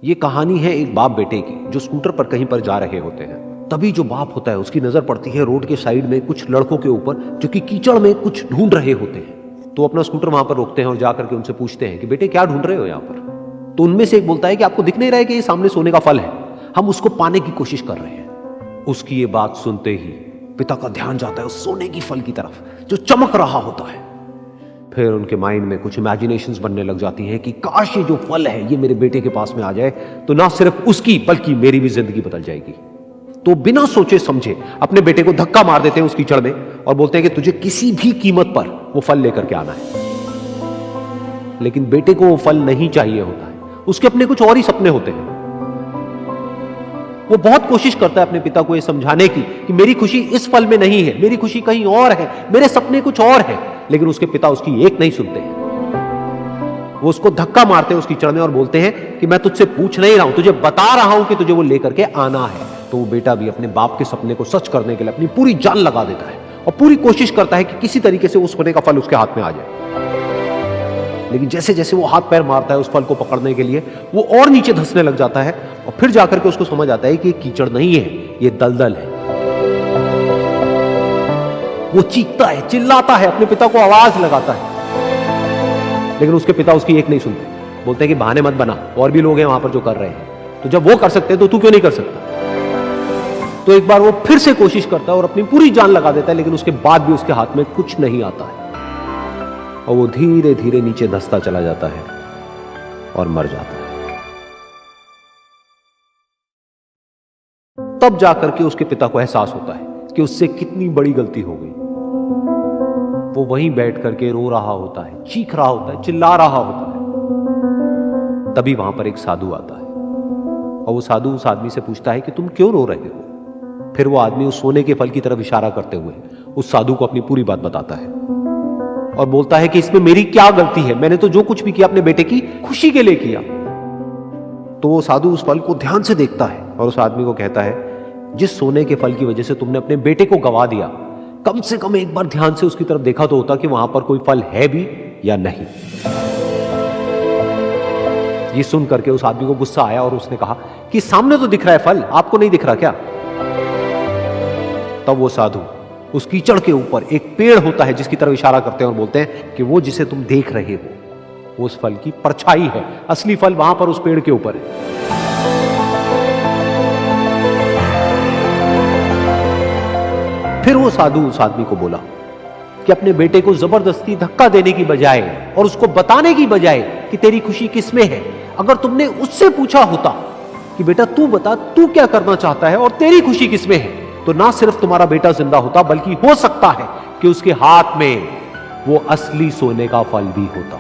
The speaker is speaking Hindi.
ये कहानी है एक बाप बेटे की जो स्कूटर पर कहीं पर जा रहे होते हैं। तभी जो बाप होता है उसकी नजर पड़ती है रोड के साइड में कुछ लड़कों के ऊपर जो कि कीचड़ में कुछ ढूंढ रहे होते हैं। तो अपना स्कूटर वहां पर रोकते हैं और जाकर के उनसे पूछते हैं कि बेटे क्या ढूंढ रहे हो यहाँ पर। तो उनमें से एक बोलता है कि आपको दिख नहीं रहा है कि ये सामने सोने का फल है, हम उसको पाने की कोशिश कर रहे हैं। उसकी ये बात सुनते ही पिता का ध्यान जाता है उस सोने की फल की तरफ जो चमक रहा होता है। फिर उनके माइंड में कुछ इमेजिनेशंस बनने लग जाती हैं कि काश ये जो फल है ये मेरे बेटे के पास में आ जाए तो ना सिर्फ उसकी बल्कि मेरी भी जिंदगी बदल जाएगी। तो बिना सोचे समझे अपने बेटे को धक्का मार देते हैं उस कीचड़ में और बोलते हैं कि तुझे किसी भी कीमत पर वो फल लेकर के आना है। लेकिन बेटे को वो फल नहीं चाहिए होता है, उसके अपने कुछ और ही सपने होते हैं। वो बहुत कोशिश करता है अपने पिता को ये समझाने की कि मेरी खुशी इस फल में नहीं है, मेरी खुशी कहीं और है, मेरे सपने कुछ और है। लेकिन उसके पिता उसकी एक नहीं सुनते हैं। वो उसको धक्का मारते हैं उस कीचड़ में और बोलते हैं कि मैं तुझसे पूछ नहीं रहा हूं, तुझे बता रहा हूं कि तुझे वो लेकर के आना है। तो वो बेटा भी अपने बाप के सपने को सच करने के लिए अपनी पूरी जान लगा देता है और पूरी कोशिश करता है कि किसी तरीके से उस सोने का फल उसके हाथ में आ जाए। लेकिन जैसे जैसे वो हाथ पैर मारता है उस फल को पकड़ने के लिए वो और नीचे धंसने लग जाता है और फिर जाकर के उसको समझ आता है कि ये कीचड़ नहीं है, ये दलदल है। वो चीखता है, चिल्लाता है, अपने पिता को आवाज लगाता है, लेकिन उसके पिता उसकी एक नहीं सुनते। बोलते हैं कि बहाने मत बना, और भी लोग हैं वहां पर जो कर रहे हैं, तो जब वो कर सकते हैं तो तू क्यों नहीं कर सकता। तो एक बार वो फिर से कोशिश करता है और अपनी पूरी जान लगा देता है, लेकिन उसके बाद भी उसके हाथ में कुछ नहीं आता है और वो धीरे धीरे नीचे धंसता चला जाता है और मर जाता है। तब जाकर के उसके पिता को एहसास होता है कि उससे कितनी बड़ी गलती हो गई। वो वहीं बैठ करके रो रहा होता है, चीख रहा होता है, चिल्ला रहा होता है। तभी वहां पर एक साधु आता है और वो साधु उस आदमी से पूछता है कि तुम क्यों रो रहे हो। फिर वो आदमी उस सोने के फल की तरफ इशारा करते हुए उस साधु को अपनी पूरी बात बताता है और बोलता है कि इसमें मेरी क्या गलती है, मैंने तो जो कुछ भी किया अपने बेटे की खुशी के लिए किया। तो वो साधु उस फल को ध्यान से देखता है और उस आदमी को कहता है जिस सोने के फल की वजह से तुमने अपने बेटे को गवा दिया, कम से कम एक बार ध्यान से उसकी तरफ देखा तो होता कि वहां पर कोई फल है भी या नहीं। ये सुन करके उस आदमी को गुस्सा आया और उसने कहा कि सामने तो दिख रहा है फल, आपको नहीं दिख रहा क्या। तब वो साधु उस कीचड़ के ऊपर एक पेड़ होता है जिसकी तरफ इशारा करते हैं और बोलते हैं कि वो जिसे तुम देख रहे हो वो उस फल की परछाई है, असली फल वहां पर उस पेड़ के ऊपर है। फिर वो साधु उस आदमी को बोला कि अपने बेटे को जबरदस्ती धक्का देने की बजाय और उसको बताने की बजाय कि तेरी खुशी किसमें है, अगर तुमने उससे पूछा होता कि बेटा तू बता तू क्या करना चाहता है और तेरी खुशी किसमें है, तो ना सिर्फ तुम्हारा बेटा जिंदा होता बल्कि हो सकता है कि उसके हाथ में वो असली सोने का फल भी होता।